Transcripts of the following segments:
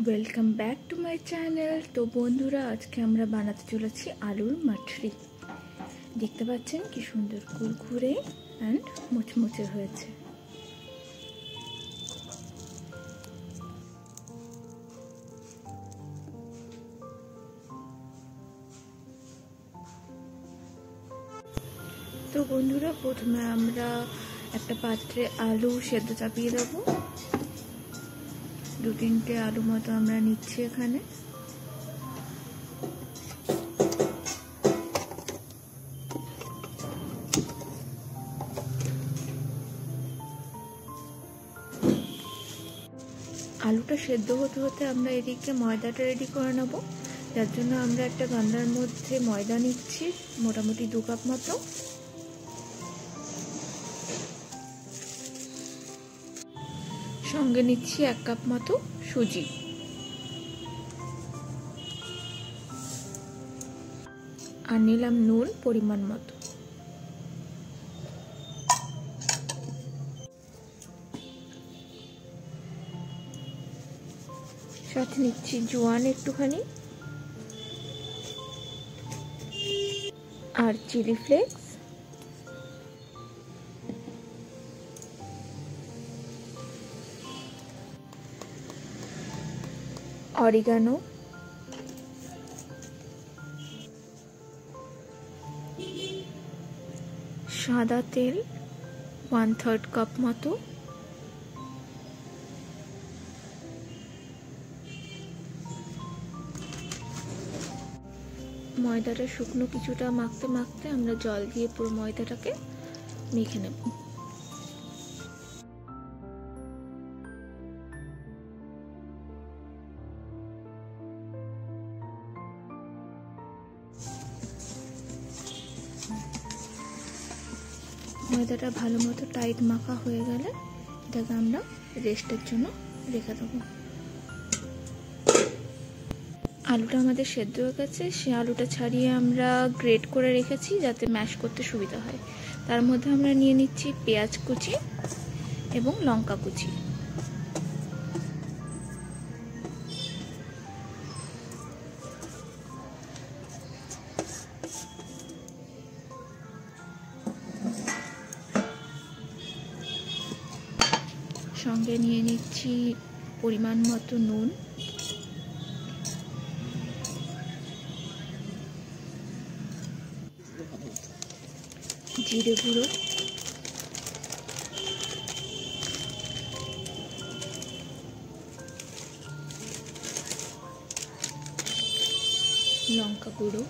Welcome back to my channel. তো বন্ধুরা, আজকে আমরা বানাতে চলেছি আলুর মাঠরি। দেখতে পাচ্ছেন কি সুন্দর কুরকুরে অ্যান্ড মুচমুচে হয়েছে। তো বন্ধুরা, প্রথমে আমরা একটা পাত্রে আলু সেদ্ধ চাপিয়ে দেবো। 2-3টে আলু মতো আমরা নিচ্ছি এখানে। আলুটা সেদ্ধ হতে হতে আমরা এদিকে ময়দাটা রেডি করে নেব। যার জন্য আমরা একটা গামলার মধ্যে ময়দা নিচ্ছি, মোটামুটি 2 কাপ মতো। সঙ্গে নিচ্ছি 1 কাপ মতো সুজি। আর নিলাম নুন পরিমাণ মতো। সাথে নিচ্ছি জোয়ান একটুখানি আর চিলি ফ্লেক্স, অরিগানো, সাদা তেল 1/3 কাপ মতো, ময়দাটা শুকনো কিছুটা মাখতে মাখতে আমরা জল দিয়ে পুরো ময়দাটাকে মেখে নেব। ময়দাটা ভালো মতো টাইট মাখা হয়ে গেলে এটাকে আমরা রেস্টের জন্য রেখে দেবো। আলুটা আমাদের সেদ্ধ হয়ে গেছে, সে আলুটা ছাড়িয়ে আমরা গ্রেট করে রেখেছি যাতে ম্যাশ করতে সুবিধা হয়। তার মধ্যে আমরা নিয়ে নিচ্ছি পেঁয়াজ কুচি এবং লঙ্কা কুচি। সঙ্গে নিয়ে নিচ্ছি পরিমাণ মতো নুন, জিরে গুঁড়ো, লঙ্কা গুঁড়ো,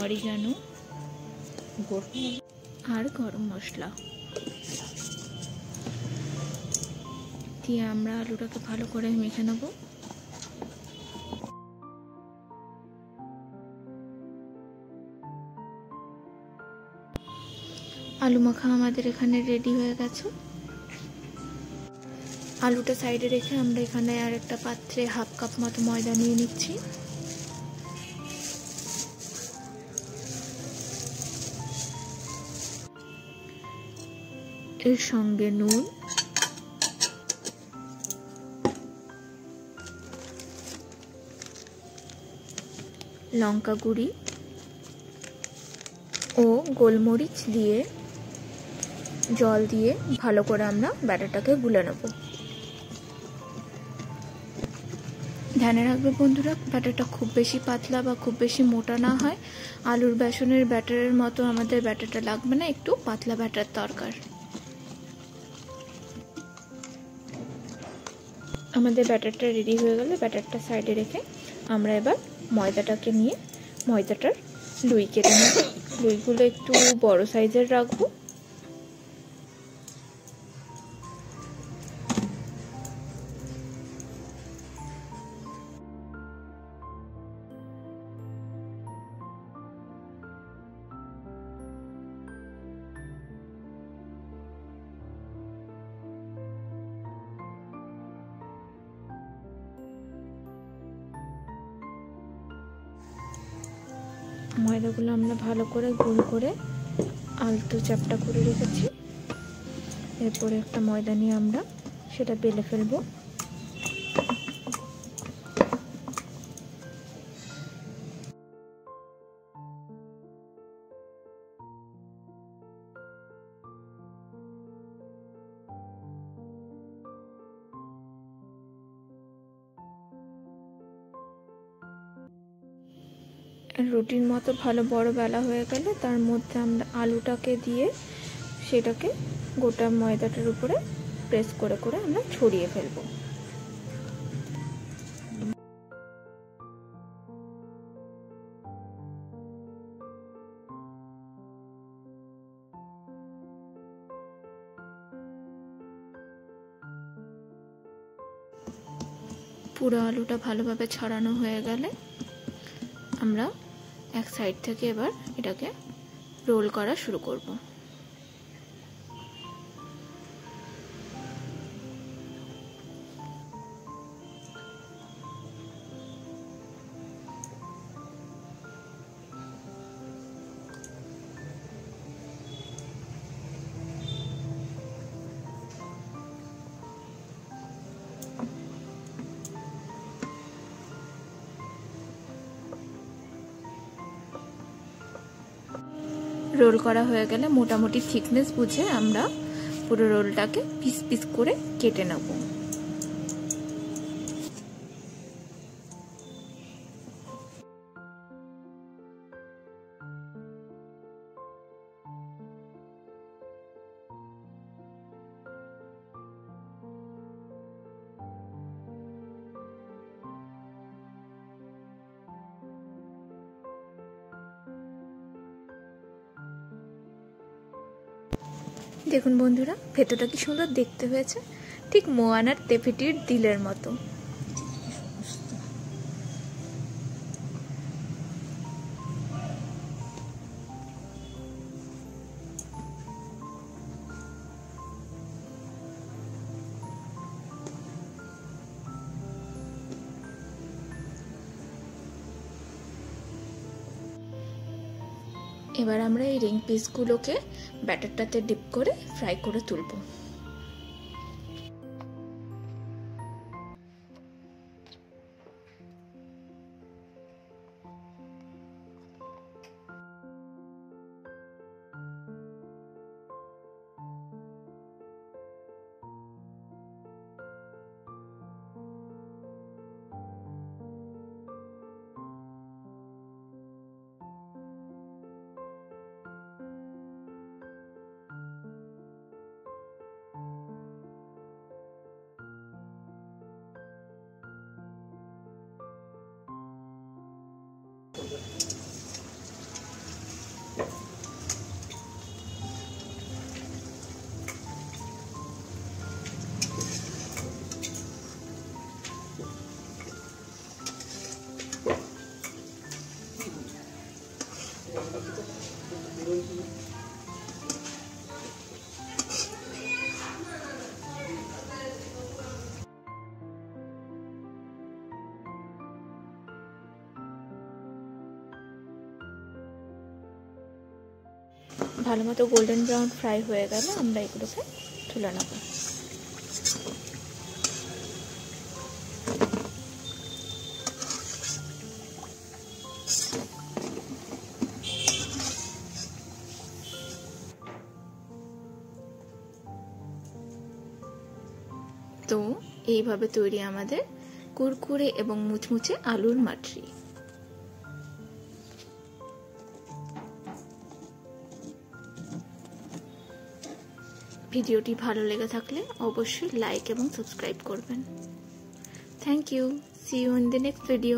অরিগানো আর গরম মশলা দিয়ে আমরা আলুটাকে ভালো করে মেখে নেব। আলু মাখা আমাদের এখানে রেডি হয়ে গেছে। আলুটা সাইডে রেখে আমরা এখানে আর একটা পাত্রে 1/2 কাপ মতো ময়দা নিয়ে নিচ্ছি। এর সঙ্গে নুন, লঙ্কা গুঁড়ি ও গোলমরিচ দিয়ে জল দিয়ে ভালো করে আমরা ব্যাটারটাকে গুলে নেব। ধ্যানে রাখবে বন্ধুরা, ব্যাটারটা খুব বেশি পাতলা বা খুব বেশি মোটা না হয়। আলুর বেসনের ব্যাটারের মতো আমাদের ব্যাটারটা লাগবে না, একটু পাতলা ব্যাটার দরকার। আমাদের ব্যাটারটা রেডি হয়ে গেলে ব্যাটারটা সাইডে রেখে আমরা এবার ময়দাটাকে নিয়ে ময়দাটার লুই কেটে নেব। লুইগুলো একটু বড় সাইজের রাখবো। ময়দাগুলো আমরা ভালো করে গোল করে আলতো চ্যাপটা করে রেখেছি। এরপরে একটা ময়দা নিয়ে আমরা সেটা বেলে ফেলবো। রুটির মতো ভালো বড় বেলা হয়ে গেলে তার মধ্যে আমরা আলুটাকে দিয়ে সেটাকে গোটা ময়দাটার উপরে প্রেস করে করে আমরা ছড়িয়ে ফেলবো। পুরো আলুটা ভালোভাবে ছড়ানো হয়ে গেলে আমরা এক সাইড থেকে এবার এটাকে রোল করা শুরু করব। রোল করা হয়ে গেলে মোটামুটি থিকনেস বুঝে আমরা পুরো রোলটাকে পিস পিস করে কেটে নেব। দেখুন বন্ধুরা, ভেতরটা কি সুন্দর দেখতে হয়েছে, ঠিক মোয়ানার তেফেটির দিলের মতো। এবার আমরা এই রিং পিসগুলোকে ব্যাটারটাতে ডিপ করে ফ্রাই করে তুলব। ভালো মতো গোল্ডেন ব্রাউন ফ্রাই হয়ে গেলে আমরা এগুলোকে তুলে নেব। তো এইভাবে তৈরি আমাদের কুরকুরে এবং মুচমুচে আলুর মাটরি। ভিডিওটি ভালো লেগে থাকলে অবশ্যই লাইক এবং সাবস্ক্রাইব করবেন। Thank you. See you in the next video.